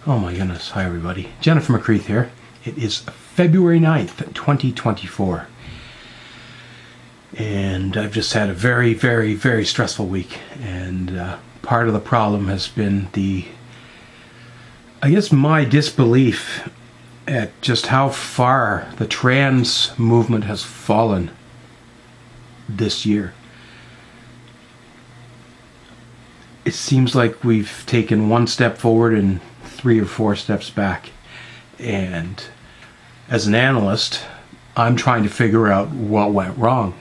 Oh my goodness. Hi everybody. Jenn from McCreath here. It is February 9th, 2024. And I've just had a very, very, very stressful week. And part of the problem has been my disbelief at just how far the trans movement has fallen this year. It seems like we've taken one step forward and 3 or 4 steps back. And as an analyst, I'm trying to figure out what went wrong.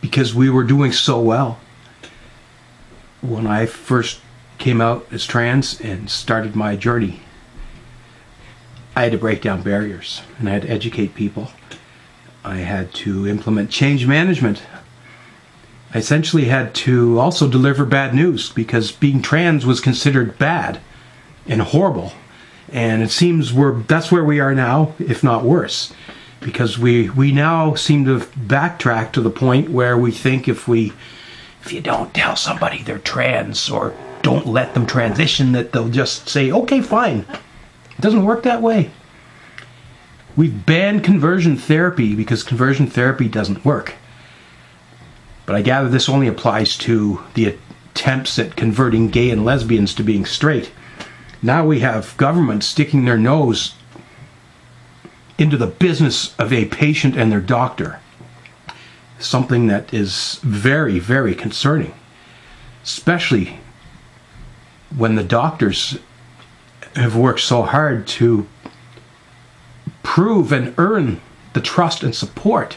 Because we were doing so well. When I first came out as trans and started my journey, I had to break down barriers and I had to educate people. I had to implement change management. I essentially had to also deliver bad news because being trans was considered bad and horrible. And it seems that's where we are now, if not worse. Because we now seem to backtrack to the point where we think if you don't tell somebody they're trans or don't let them transition, that they'll just say, okay, fine. It doesn't work that way. We've banned conversion therapy because conversion therapy doesn't work. But I gather this only applies to the attempts at converting gay and lesbians to being straight. Now we have government sticking their nose into the business of a patient and their doctor. Something that is very, very concerning. Especially when the doctors have worked so hard to prove and earn the trust and support,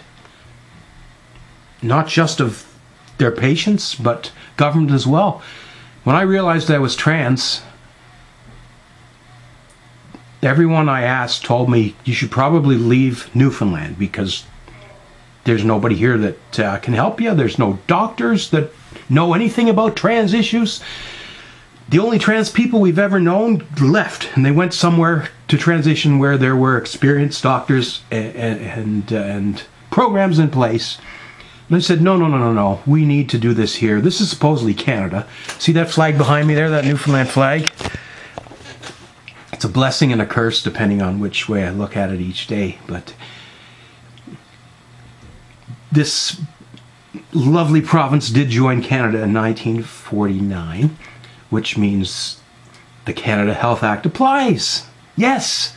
not just of their patients, but government as well. When I realized I was trans, everyone I asked told me, you should probably leave Newfoundland because there's nobody here that can help you. There's no doctors that know anything about trans issues. The only trans people we've ever known left, and they went somewhere to transition where there were experienced doctors and programs in place. And I said, no. We need to do this here. This is supposedly Canada. See that flag behind me there, that Newfoundland flag? It's a blessing and a curse depending on which way I look at it each day. But this lovely province did join Canada in 1949, which means the Canada Health Act applies. Yes!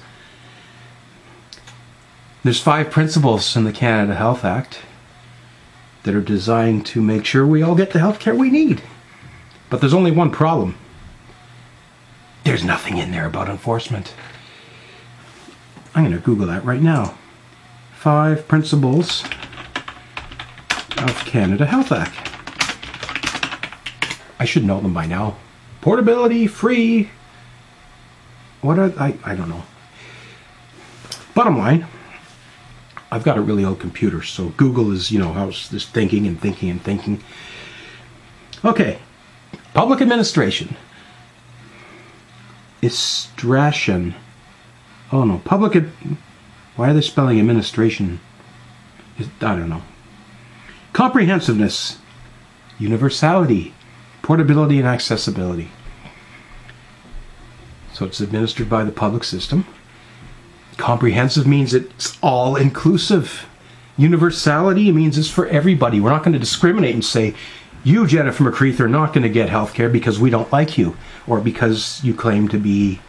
There's 5 principles in the Canada Health Act that are designed to make sure we all get the health care we need. But there's only one problem. There's nothing in there about enforcement. I'm going to Google that right now. 5 principles of Canada Health Act. I should know them by now. Portability, free. What are I don't know. Bottom line, I've got a really old computer, so Google is, I was just thinking and thinking and thinking. Okay. Public administration. Istration. Oh no, why are they spelling administration? I don't know. Comprehensiveness, universality, portability, and accessibility. So it's administered by the public system. Comprehensive means it's all inclusive. Universality means it's for everybody. We're not going to discriminate and say, you, Jenn from McCreath, are not going to get health care because we don't like you, or because you claim to be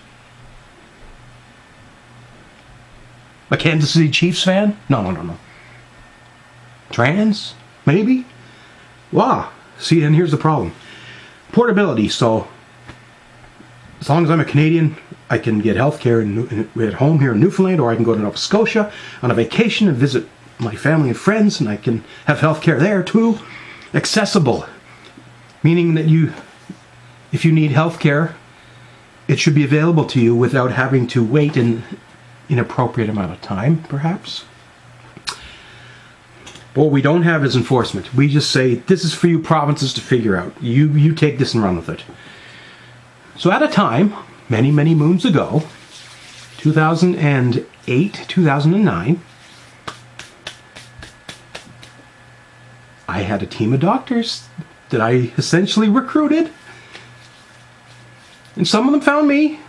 a Kansas City Chiefs fan? No. Trans? Maybe? Wow. See, and here's the problem. Portability. So, as long as I'm a Canadian, I can get health care at home here in Newfoundland, or I can go to Nova Scotia on a vacation and visit my family and friends, and I can have health care there too. Accessible, meaning that if you need health care, it should be available to you without having to wait an inappropriate amount of time, perhaps. But what we don't have is enforcement. We just say, this is for you provinces to figure out. You take this and run with it. So at a time, many, many moons ago, 2008, 2009, I had a team of doctors that I essentially recruited And some of them found me.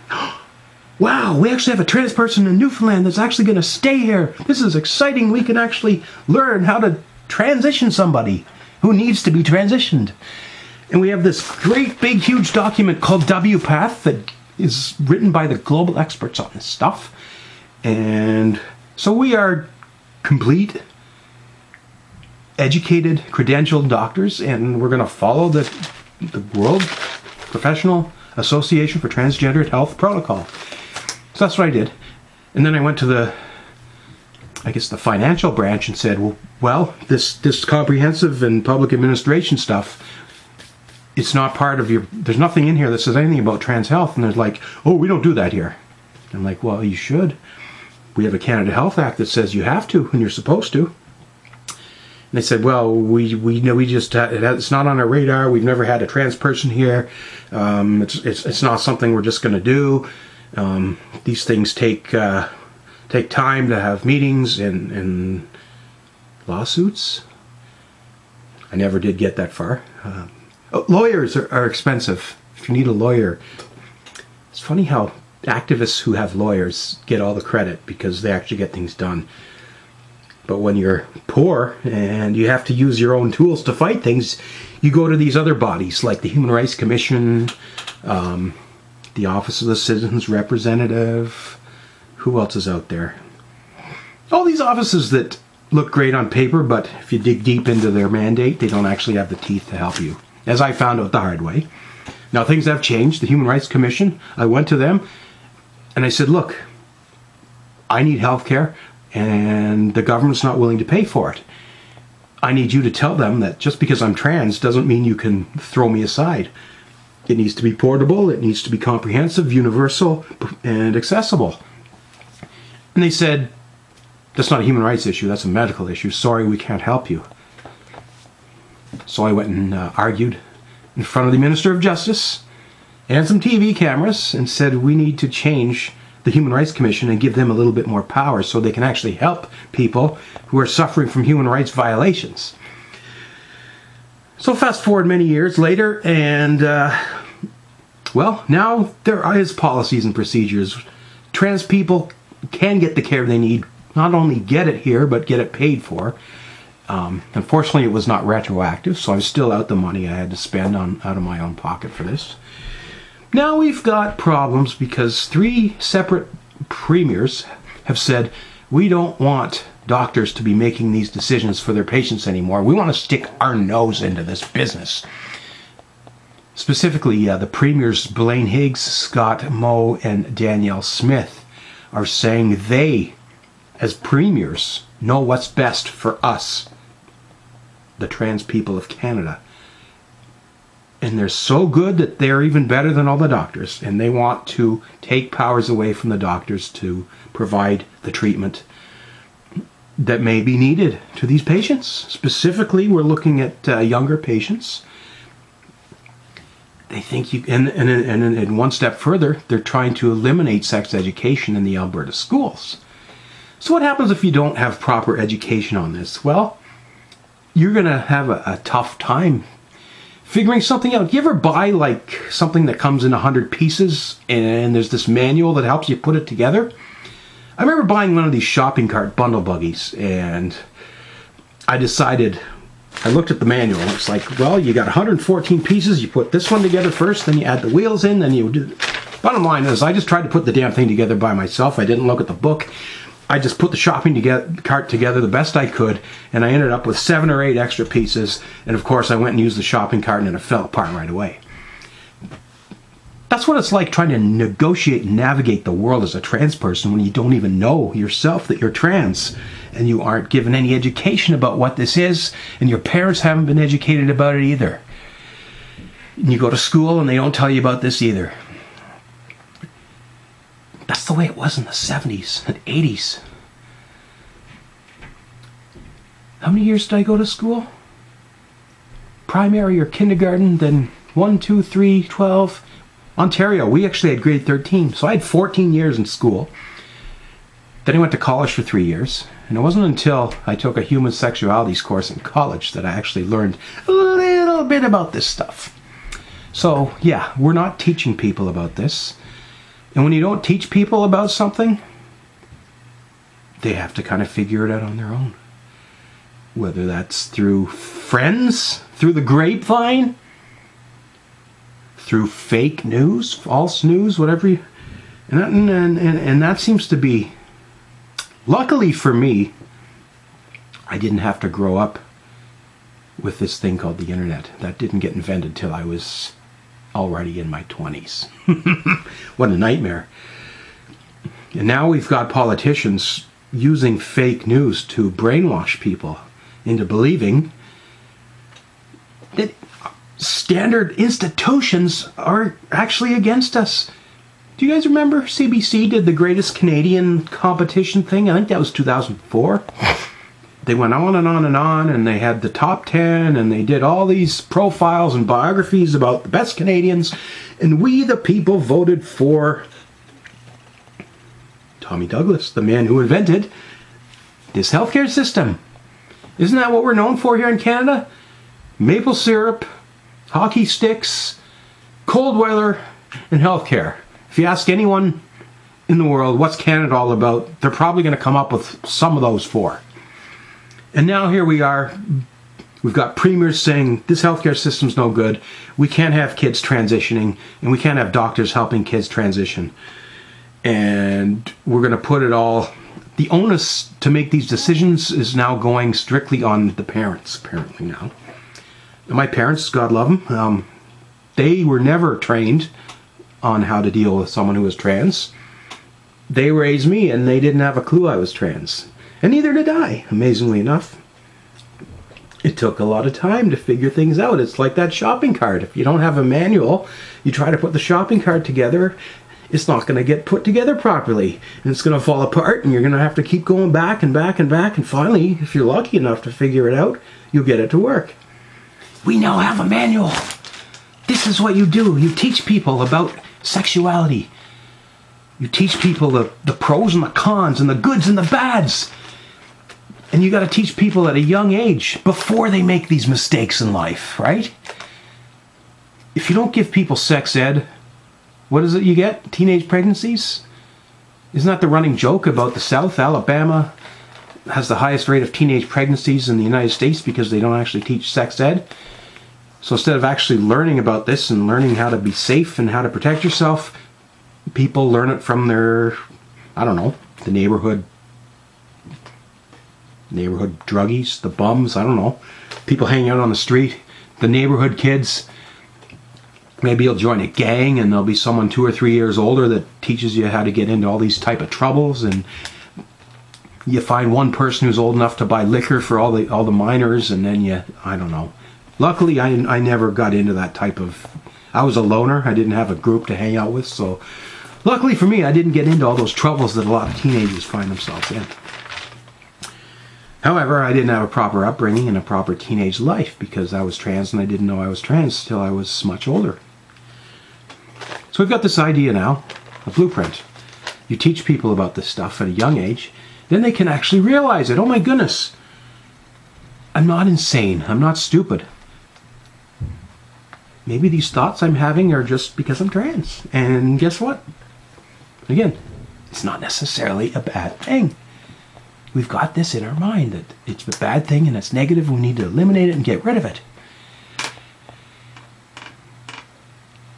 Wow, we actually have a trans person in Newfoundland that's actually going to stay here. This is exciting. We can actually learn how to transition somebody who needs to be transitioned. And we have this great, big, huge document called WPATH that is written by the global experts on this stuff. And so we are complete, educated, credentialed doctors, and we're going to follow the World Professional Association for Transgender Health protocol. So that's what I did. And then I went to the financial branch and said, well, this comprehensive and public administration stuff, it's not part of there's nothing in here that says anything about trans health. And they're like, oh, we don't do that here. I'm like, well, you should. We have a Canada Health Act that says you have to and you're supposed to. And they said, well, we know it's not on our radar. We've never had a trans person here. It's not something we're just going to do. These things take time to have meetings and lawsuits. I never did get that far. Lawyers are expensive. If you need a lawyer, it's funny how activists who have lawyers get all the credit because they actually get things done. But when you're poor and you have to use your own tools to fight things, you go to these other bodies like the Human Rights Commission, the Office of the Citizens Representative. Who else is out there? All these offices that look great on paper, but if you dig deep into their mandate, they don't actually have the teeth to help you. As I found out the hard way. Now things have changed. The Human Rights Commission, I went to them and I said, look, I need health care and the government's not willing to pay for it. I need you to tell them that just because I'm trans doesn't mean you can throw me aside. It needs to be portable, it needs to be comprehensive, universal, and accessible. And they said, that's not a human rights issue, that's a medical issue. Sorry, we can't help you. So I went and argued in front of the Minister of Justice and some TV cameras and said we need to change the Human Rights Commission and give them a little bit more power so they can actually help people who are suffering from human rights violations. So fast forward many years later and well, now there is policies and procedures. Trans people can get the care they need, not only get it here, but get it paid for. Unfortunately, it was not retroactive, so I'm still out the money I had to spend out of my own pocket for this. Now we've got problems because 3 separate premiers have said, we don't want doctors to be making these decisions for their patients anymore. We want to stick our nose into this business. Specifically, the premiers Blaine Higgs, Scott Moe, and Danielle Smith are saying they, as premiers, know what's best for us, the trans people of Canada. And they're so good that they're even better than all the doctors. And they want to take powers away from the doctors to provide the treatment that may be needed to these patients. Specifically, we're looking at younger patients. They think you, and one step further, they're trying to eliminate sex education in the Alberta schools. So what happens if you don't have proper education on this? Well, you're going to have a tough time figuring something out. You ever buy like something that comes in 100 pieces and there's this manual that helps you put it together? I remember buying one of these shopping cart bundle buggies and I decided, I looked at the manual and it's like, well, you got 114 pieces, you put this one together first, then you add the wheels in, then you do... Bottom line is, I just tried to put the damn thing together by myself. I didn't look at the book. I just put the shopping cart together the best I could, and I ended up with 7 or 8 extra pieces, and of course I went and used the shopping cart and it fell apart right away. That's what it's like trying to negotiate and navigate the world as a trans person when you don't even know yourself that you're trans, and you aren't given any education about what this is, and your parents haven't been educated about it either. And you go to school and they don't tell you about this either. That's the way it was in the 70s and 80s. How many years did I go to school? Primary or kindergarten, then 1, 2, 3, 12. Ontario, we actually had grade 13, so I had 14 years in school. Then I went to college for 3 years, and it wasn't until I took a human sexualities course in college that I actually learned a little bit about this stuff. So, yeah, we're not teaching people about this. And when you don't teach people about something, they have to kind of figure it out on their own. Whether that's through friends, through the grapevine, through fake news, false news, whatever you... And that seems to be... Luckily for me, I didn't have to grow up with this thing called the internet. That didn't get invented till I was already in my 20s. What a nightmare. And now we've got politicians using fake news to brainwash people into believing that standard institutions are actually against us. Do you guys remember CBC did the Greatest Canadian Competition thing? I think that was 2004. They went on and on and on, and they had the top 10, and they did all these profiles and biographies about the best Canadians, and we, the people, voted for Tommy Douglas, the man who invented this healthcare system. Isn't that what we're known for here in Canada? Maple syrup, hockey sticks, cold weather, and healthcare. If you ask anyone in the world, what's Canada all about, they're probably going to come up with some of those four. And now here we are, we've got premiers saying this healthcare system's no good, we can't have kids transitioning, and we can't have doctors helping kids transition. And we're going to put it all, the onus to make these decisions is now going strictly on the parents, apparently now. And my parents, God love them, they were never trained on how to deal with someone who was trans. They raised me, and they didn't have a clue I was trans. And neither did I, amazingly enough. It took a lot of time to figure things out. It's like that shopping cart. If you don't have a manual, you try to put the shopping cart together, it's not going to get put together properly. And it's going to fall apart, and you're going to have to keep going back and back and back. And finally, if you're lucky enough to figure it out, you'll get it to work. We now have a manual. This is what you do. You teach people about sexuality. You teach people the pros and the cons and the goods and the bads. And you got to teach people at a young age before they make these mistakes in life, right? If you don't give people sex ed, what is it you get? Teenage pregnancies? Isn't that the running joke about the South? Alabama has the highest rate of teenage pregnancies in the United States because they don't actually teach sex ed. So instead of actually learning about this and learning how to be safe and how to protect yourself, people learn it from their, I don't know, the neighborhood druggies, the bums, I don't know, people hanging out on the street, the neighborhood kids. Maybe you'll join a gang and there'll be someone 2 or 3 years older that teaches you how to get into all these type of troubles, and you find one person who's old enough to buy liquor for all the minors, and then I don't know. Luckily, I never got into that type of... I was a loner. I didn't have a group to hang out with, so... Luckily for me, I didn't get into all those troubles that a lot of teenagers find themselves in. However, I didn't have a proper upbringing and a proper teenage life because I was trans, and I didn't know I was trans until I was much older. So we've got this idea now, a blueprint. You teach people about this stuff at a young age, then they can actually realize it. Oh my goodness, I'm not insane. I'm not stupid. Maybe these thoughts I'm having are just because I'm trans. And guess what? Again, it's not necessarily a bad thing. We've got this in our mind that it's a bad thing and it's negative. We need to eliminate it and get rid of it.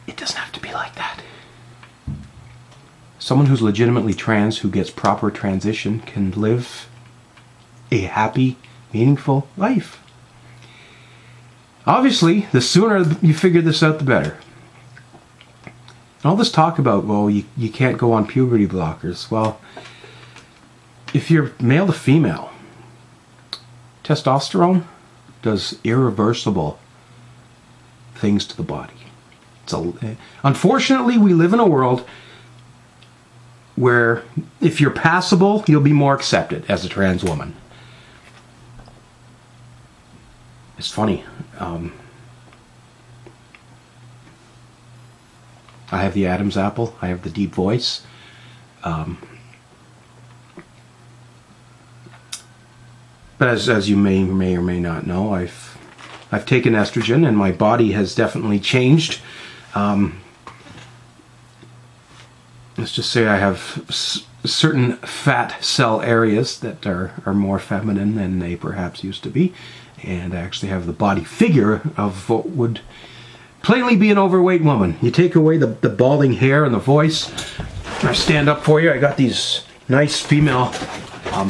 It doesn't have to be like that. Someone who's legitimately trans, who gets proper transition, can live a happy, meaningful life. Obviously, the sooner you figure this out, the better. All this talk about, well, you can't go on puberty blockers. Well, if you're male to female, testosterone does irreversible things to the body. Unfortunately, we live in a world where if you're passable, you'll be more accepted as a trans woman. It's funny. I have the Adam's apple. I have the deep voice. But as you may or may not know, I've taken estrogen, and my body has definitely changed Let's just say I have certain fat cell areas that are more feminine than they perhaps used to be, and I actually have the body figure of what would plainly be an overweight woman. You take away the balding hair and the voice, I stand up for you. I got these nice female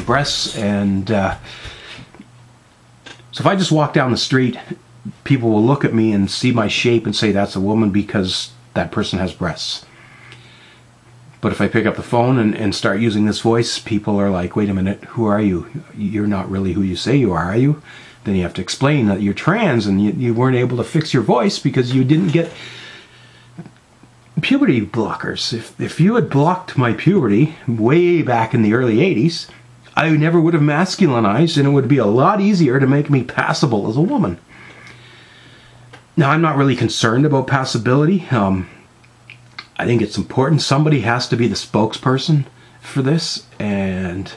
breasts, and so if I just walk down the street, people will look at me and see my shape and say that's a woman because that person has breasts. But if I pick up the phone and start using this voice, people are like, wait a minute, who are you? You're not really who you say you are you? Then you have to explain that you're trans and you weren't able to fix your voice because you didn't get puberty blockers. If you had blocked my puberty way back in the early 80s, I never would have masculinized, and it would be a lot easier to make me passable as a woman. Now, I'm not really concerned about passability. I think it's important. Somebody has to be the spokesperson for this, and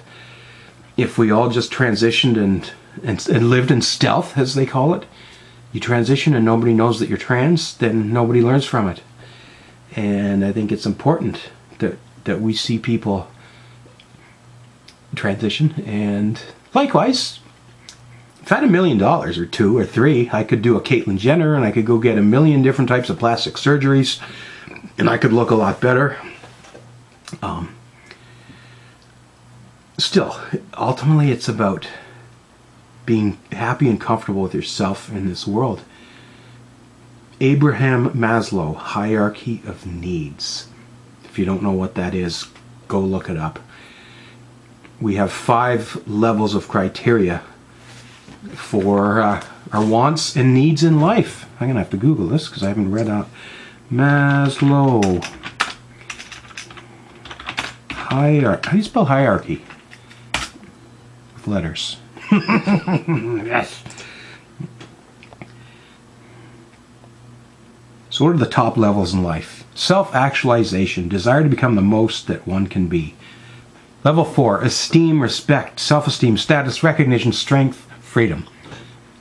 if we all just transitioned and lived in stealth, as they call it, you transition and nobody knows that you're trans, then nobody learns from it. And I think it's important that we see people transition. And likewise, if I had $1 million or $2 or $3, I could do a Caitlyn Jenner, and I could go get 1 million different types of plastic surgeries, and I could look a lot better. Still, ultimately it's about being happy and comfortable with yourself in this world. Abraham Maslow, hierarchy of needs. If you don't know what that is, go look it up. We have 5 levels of criteria for our wants and needs in life. I'm going to have to Google this because I haven't read out Maslow. How do you spell hierarchy? With letters. Yes. So what are the top levels in life? Self-actualization, desire to become the most that one can be. Level 4, esteem, respect, self-esteem, status, recognition, strength, freedom.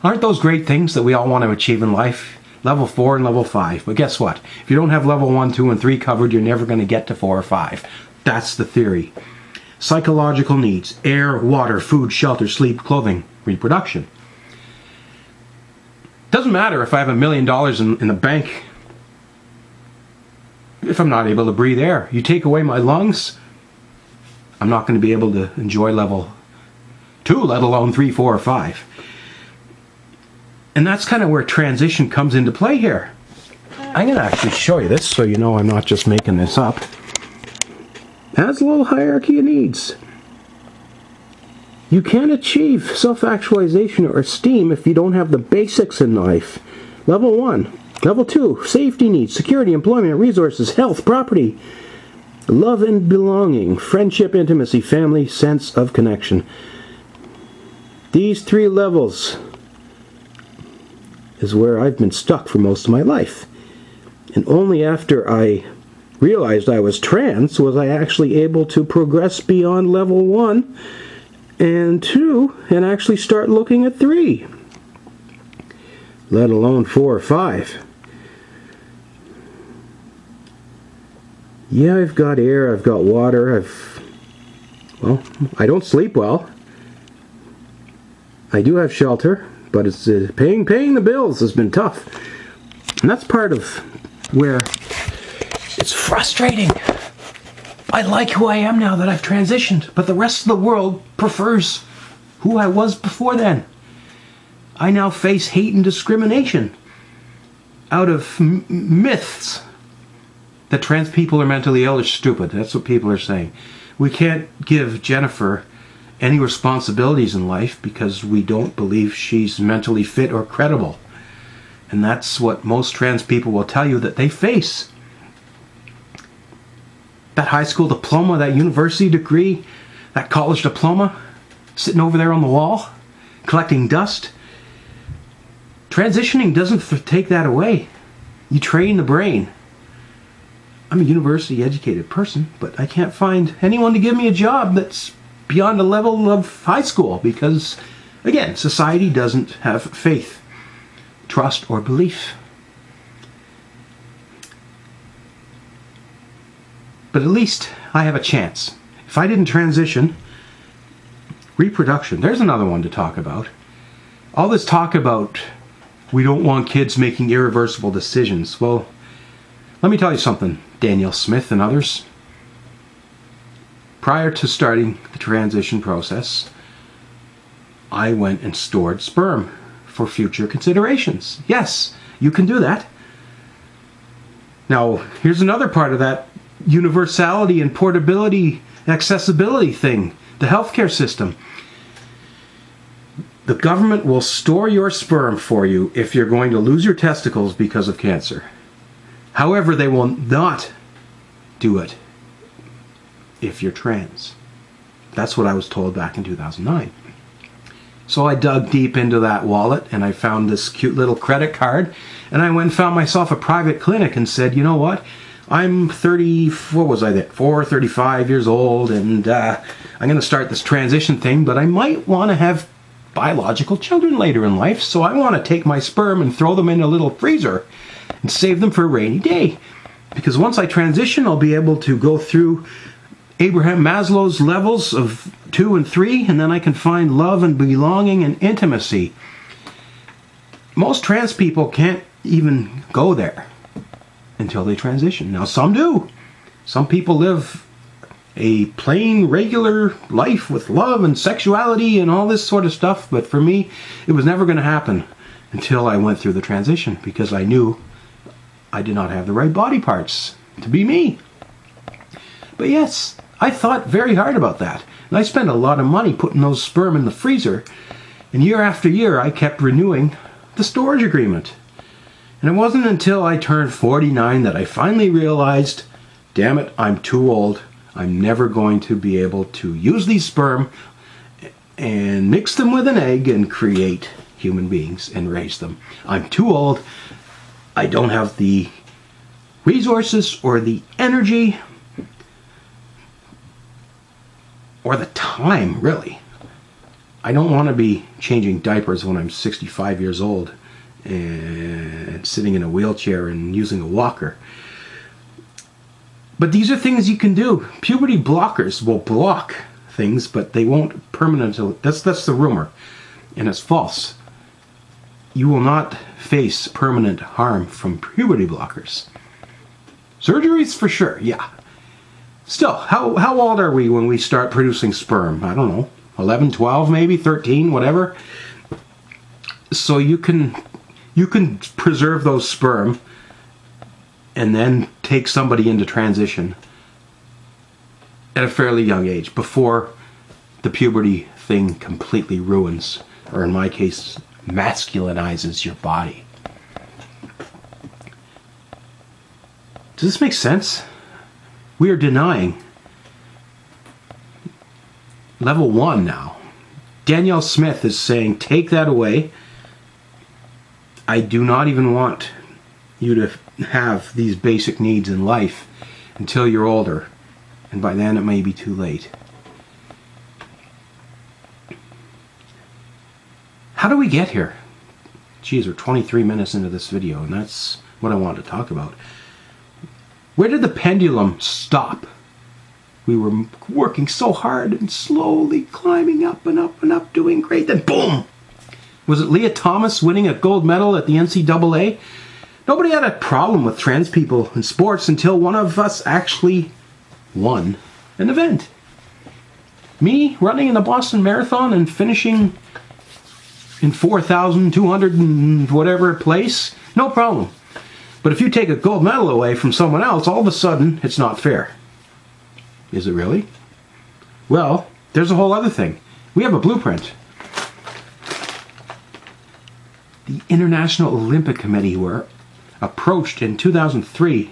Aren't those great things that we all want to achieve in life? Level 4 and level 5. But guess what? If you don't have level 1, 2, and 3 covered, you're never going to get to 4 or 5. That's the theory. Psychological needs: air, water, food, shelter, sleep, clothing, reproduction. Doesn't matter if I have $1 million in the bank if I'm not able to breathe air. You take away my lungs, I'm not going to be able to enjoy level 2, let alone 3, 4, or 5. And that's kind of where transition comes into play here. I'm going to actually show you this so you know I'm not just making this up. Maslow hierarchy of needs. You can't achieve self-actualization or esteem if you don't have the basics in life. Level 1. Level 2. Safety needs, security, employment, resources, health, property, love and belonging, friendship, intimacy, family, sense of connection. These 3 levels is where I've been stuck for most of my life. And only after I realized I was trans was I actually able to progress beyond level 1 and 2 and actually start looking at 3, let alone 4 or 5. Yeah, I've got air, I've got water, well, I don't sleep well. I do have shelter, but it's paying the bills has been tough. And that's part of where it's frustrating. I like who I am now that I've transitioned, but the rest of the world prefers who I was before then. I now face hate and discrimination out of myths that trans people are mentally ill or stupid. That's what people are saying. We can't give Jennifer any responsibilities in life because we don't believe she's mentally fit or credible. And that's what most trans people will tell you that they face. That high school diploma, that university degree, that college diploma, sitting over there on the wall, collecting dust. Transitioning doesn't take that away. You train the brain. I'm a university educated person, but I can't find anyone to give me a job that's beyond the level of high school because, again, society doesn't have faith, trust, or belief. But at least I have a chance. If I didn't transition, reproduction, there's another one to talk about. All this talk about we don't want kids making irreversible decisions. Well, let me tell you something, Daniel Smith and others. Prior to starting the transition process, I went and stored sperm for future considerations. Yes, you can do that. Now, here's another part of that universality and portability, accessibility thing, the healthcare system. The government will store your sperm for you if you're going to lose your testicles because of cancer. However, they will not do it if you're trans. That's what I was told back in 2009. So I dug deep into that wallet and I found this cute little credit card, and I went and found myself a private clinic and said, you know what? I'm 35 years old, and I'm going to start this transition thing, but I might want to have biological children later in life, so I want to take my sperm and throw them in a little freezer and save them for a rainy day. Because once I transition, I'll be able to go through Abraham Maslow's levels of 2 and 3, and then I can find love and belonging and intimacy. Most trans people can't even go there until they transition. Now, some do. Some people live a plain, regular life with love and sexuality and all this sort of stuff, but for me, it was never going to happen until I went through the transition, because I knew I did not have the right body parts to be me. But yes, I thought very hard about that, and I spent a lot of money putting those sperm in the freezer, and year after year I kept renewing the storage agreement. And it wasn't until I turned 49 that I finally realized, damn it, I'm too old. I'm never going to be able to use these sperm and mix them with an egg and create human beings and raise them. I'm too old. I don't have the resources or the energy or the time, really. I don't want to be changing diapers when I'm 65 years old and sitting in a wheelchair and using a walker. But these are things you can do. Puberty blockers will block things, but they won't permanently. That's the rumor, and it's false. You will not face permanent harm from puberty blockers. Surgeries for sure, yeah. Still, how old are we when we start producing sperm? I don't know, 11, 12 maybe, 13, whatever. So you can preserve those sperm and then take somebody into transition at a fairly young age before the puberty thing completely ruins, or in my case, masculinizes your body. Does this make sense? We are denying level 1 now. Danielle Smith is saying, take that away. I do not even want you to have these basic needs in life until you're older, and by then it may be too late. How do we get here? Geez, we're 23 minutes into this video, and that's what I wanted to talk about. Where did the pendulum stop? We were working so hard and slowly climbing up and up and up, doing great, then boom! Was it Leah Thomas winning a gold medal at the NCAA? Nobody had a problem with trans people in sports until one of us actually won an event. Me running in the Boston Marathon and finishing in 4,200 and whatever place, no problem. But if you take a gold medal away from someone else, all of a sudden it's not fair. Is it really? Well, there's a whole other thing. We have a blueprint. The International Olympic Committee were approached in 2003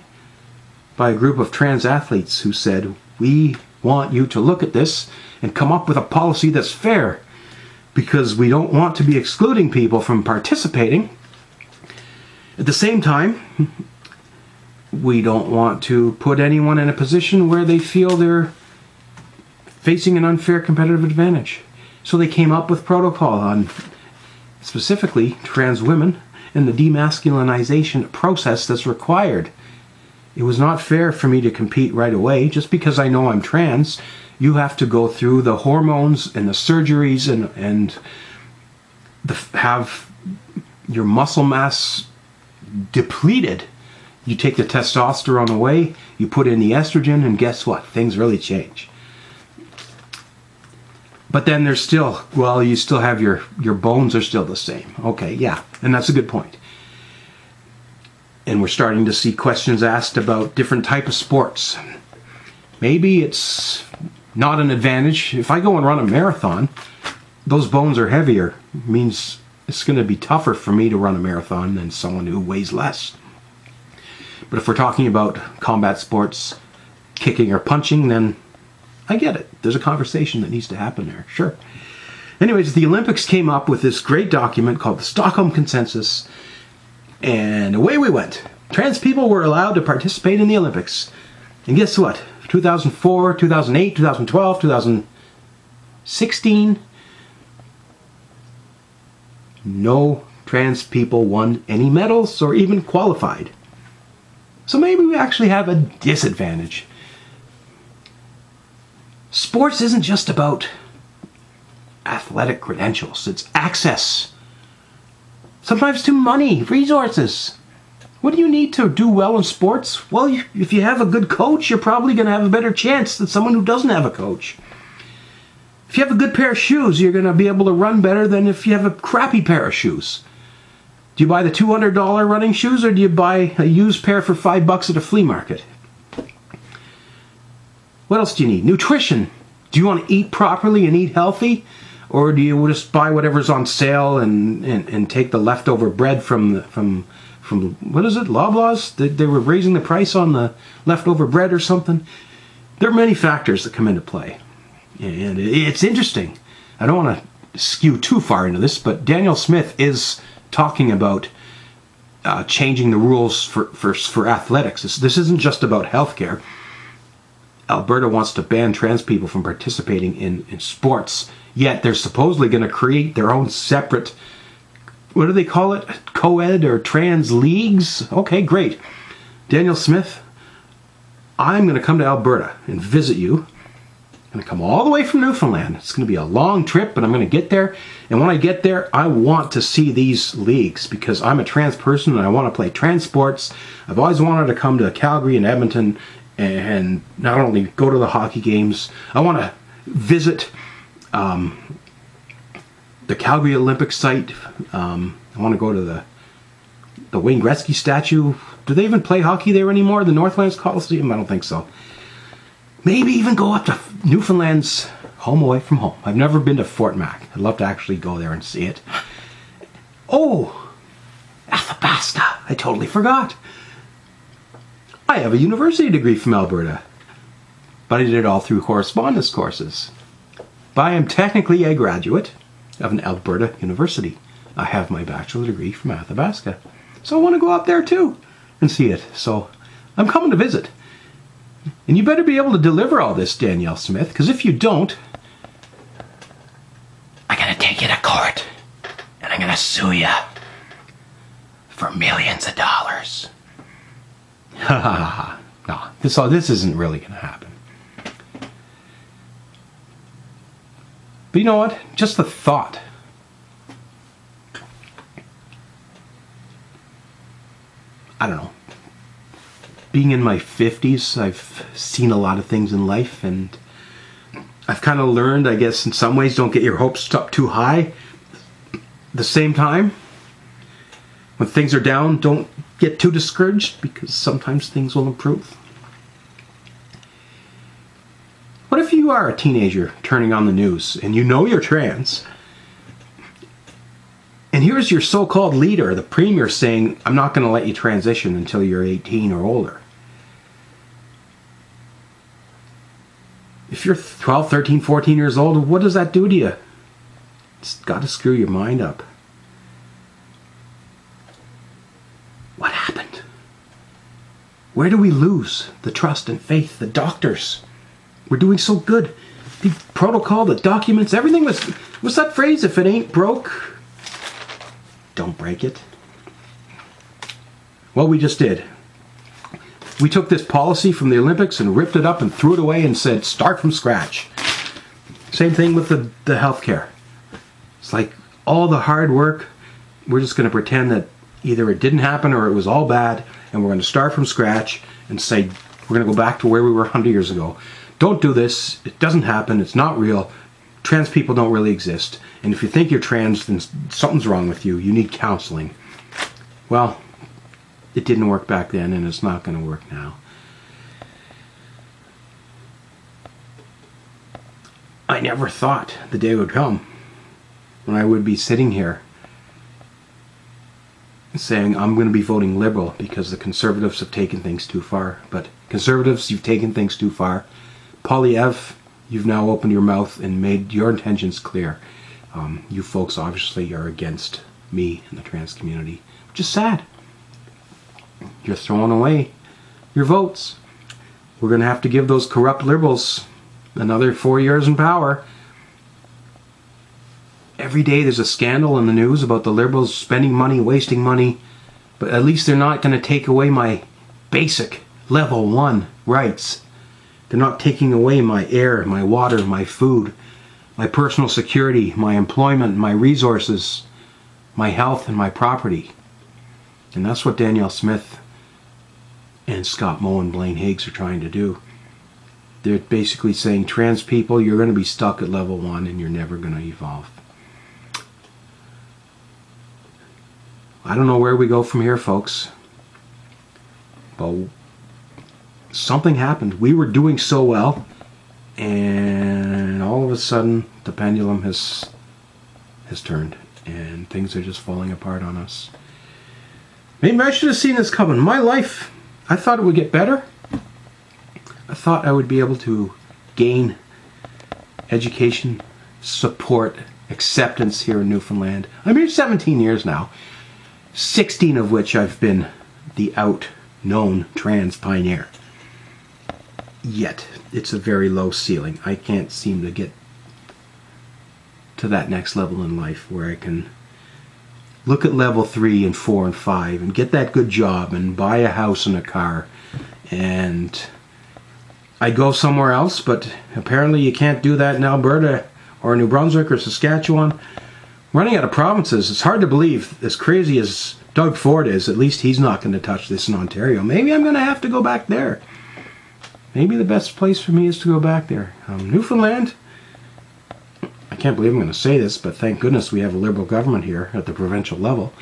by a group of trans athletes who said, we want you to look at this and come up with a policy that's fair, because we don't want to be excluding people from participating. At the same time, we don't want to put anyone in a position where they feel they're facing an unfair competitive advantage. So they came up with protocol on specifically trans women and the demasculinization process that's required It was not fair for me to compete right away. Just because I know I'm trans, you have to go through the hormones and the surgeries and have your muscle mass depleted. You take the testosterone away, you put in the estrogen, and guess what? Things really change. But then there's still, well, you still have your bones are still the same. Okay, yeah, and that's a good point. And we're starting to see questions asked about different type of sports. Maybe it's not an advantage. If I go and run a marathon, those bones are heavier. It means it's going to be tougher for me to run a marathon than someone who weighs less. But if we're talking about combat sports, kicking or punching, then I get it. There's a conversation that needs to happen there. Sure. Anyways, the Olympics came up with this great document called the Stockholm Consensus, and away we went. Trans people were allowed to participate in the Olympics. And guess what? 2004, 2008, 2012, 2016, no trans people won any medals or even qualified. So maybe we actually have a disadvantage. Sports isn't just about athletic credentials. It's access. Sometimes to money, resources. What do you need to do well in sports? Well, if you have a good coach, you're probably going to have a better chance than someone who doesn't have a coach. If you have a good pair of shoes, you're going to be able to run better than if you have a crappy pair of shoes. Do you buy the $200 running shoes, or do you buy a used pair for $5 at a flea market? What else do you need? Nutrition. Do you want to eat properly and eat healthy? Or do you just buy whatever's on sale and take the leftover bread from what is it, Loblaws? They were raising the price on the leftover bread or something. There are many factors that come into play. And it's interesting. I don't want to skew too far into this, but Daniel Smith is talking about changing the rules for athletics. This isn't just about healthcare. Alberta wants to ban trans people from participating in sports, yet they're supposedly going to create their own separate, what do they call it, co-ed or trans leagues? Okay, great. Daniel Smith, I'm going to come to Alberta and visit you. I'm going to come all the way from Newfoundland. It's going to be a long trip, but I'm going to get there. And when I get there, I want to see these leagues because I'm a trans person and I want to play trans sports. I've always wanted to come to Calgary and Edmonton and not only go to the hockey games, I want to visit the Calgary Olympic site. I want to go to the Wayne Gretzky statue. Do they even play hockey there anymore? The Northlands Coliseum? I don't think so. Maybe even go up to Newfoundland's home away from home. I've never been to Fort Mac. I'd love to actually go there and see it. Oh, Athabasca. I totally forgot. I have a university degree from Alberta, but I did it all through correspondence courses. But I am technically a graduate of an Alberta university. I have my bachelor degree from Athabasca. So I want to go out there too and see it. So I'm coming to visit. And you better be able to deliver all this, Danielle Smith, because if you don't, I'm going to take you to court and I'm going to sue you for millions of dollars. Ha ha ha. No, this isn't really going to happen. But you know what? Just the thought. I don't know. Being in my 50s, I've seen a lot of things in life, and I've kind of learned, I guess, in some ways, don't get your hopes up too high. At the same time, when things are down, don't get too discouraged, because sometimes things will improve. What if you are a teenager turning on the news, and you know you're trans, and here's your so-called leader, the premier, saying, I'm not going to let you transition until you're 18 or older. If you're 12, 13, 14 years old, what does that do to you? It's got to screw your mind up. What happened? Where do we lose the trust and faith? The doctors were doing so good. The protocol, the documents, everything was... What's that phrase? If it ain't broke, don't break it. Well, we just did. We took this policy from the Olympics and ripped it up and threw it away and said, start from scratch. Same thing with the healthcare. It's like all the hard work, we're just going to pretend that either it didn't happen or it was all bad, and we're going to start from scratch and say we're going to go back to where we were 100 years ago. Don't do this. It doesn't happen. It's not real. Trans people don't really exist. And if you think you're trans, then something's wrong with you. You need counseling. Well, it didn't work back then, and it's not going to work now. I never thought the day would come when I would be sitting here saying I'm going to be voting Liberal because the Conservatives have taken things too far. But Conservatives, you've taken things too far. Polyev, you've now opened your mouth and made your intentions clear. You folks obviously are against me and the trans community, which is sad. You're throwing away your votes. We're going to have to give those corrupt Liberals another 4 years in power. Every day there's a scandal in the news about the Liberals spending money, wasting money, but at least they're not going to take away my basic level 1 rights. They're not taking away my air, my water, my food, my personal security, my employment, my resources, my health, and my property. And that's what Danielle Smith and Scott Moe and Blaine Higgs are trying to do. They're basically saying, trans people, you're going to be stuck at level 1 and you're never going to evolve. I don't know where we go from here, folks. But something happened. We were doing so well, and all of a sudden the pendulum has turned, and things are just falling apart on us. Maybe I should have seen this coming. My life, I thought it would get better. I thought I would be able to gain education, support, acceptance here in Newfoundland. I'm here 17 years now, 16 of which I've been the out-known trans pioneer. Yet, it's a very low ceiling. I can't seem to get to that next level in life where I can look at level 3 and 4 and 5 and get that good job and buy a house and a car. And I go somewhere else, but apparently you can't do that in Alberta or New Brunswick or Saskatchewan. Running out of provinces, it's hard to believe, as crazy as Doug Ford is, at least he's not going to touch this in Ontario. Maybe I'm going to have to go back there. Maybe the best place for me is to go back there. Newfoundland, I can't believe I'm going to say this, but thank goodness we have a Liberal government here at the provincial level.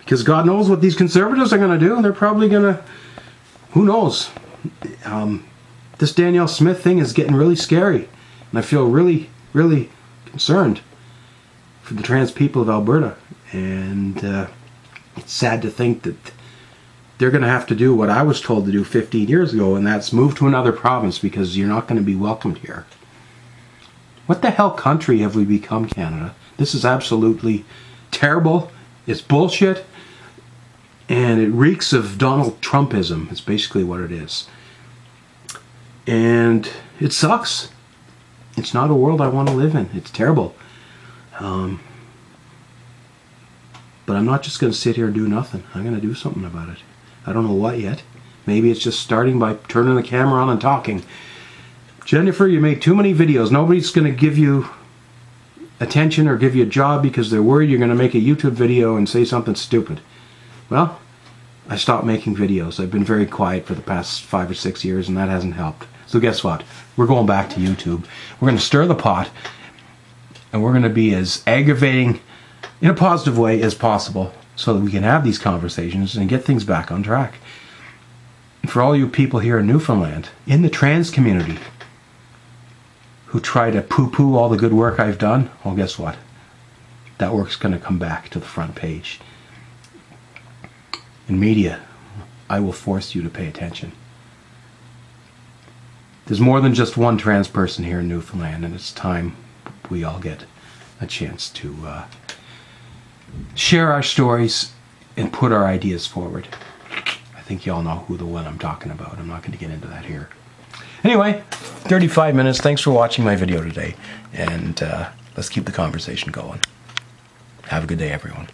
Because God knows what these Conservatives are going to do. They're probably going to, who knows. This Danielle Smith thing is getting really scary. And I feel really, really concerned for the trans people of Alberta. And it's sad to think that they're going to have to do what I was told to do 15 years ago, and that's move to another province because you're not going to be welcomed here. What the hell country have we become, Canada? This is absolutely terrible. It's bullshit. And it reeks of Donald Trumpism. It's basically what it is. And it sucks. It's not a world I want to live in. It's terrible. But I'm not just going to sit here and do nothing. I'm going to do something about it. I don't know what yet. Maybe it's just starting by turning the camera on and talking. Jennifer, you make too many videos. Nobody's going to give you attention or give you a job because they're worried you're going to make a YouTube video and say something stupid. Well, I stopped making videos. I've been very quiet for the past 5 or 6 years, and that hasn't helped. So guess what? We're going back to YouTube. We're going to stir the pot, and we're going to be as aggravating in a positive way as possible so that we can have these conversations and get things back on track. And for all you people here in Newfoundland, in the trans community, who try to poo-poo all the good work I've done, well, guess what? That work's going to come back to the front page. In media, I will force you to pay attention. There's more than just one trans person here in Newfoundland, and it's time we all get a chance to share our stories and put our ideas forward. I think you all know who the one I'm talking about. I'm not going to get into that here. Anyway, 35 minutes. Thanks for watching my video today, and let's keep the conversation going. Have a good day, everyone.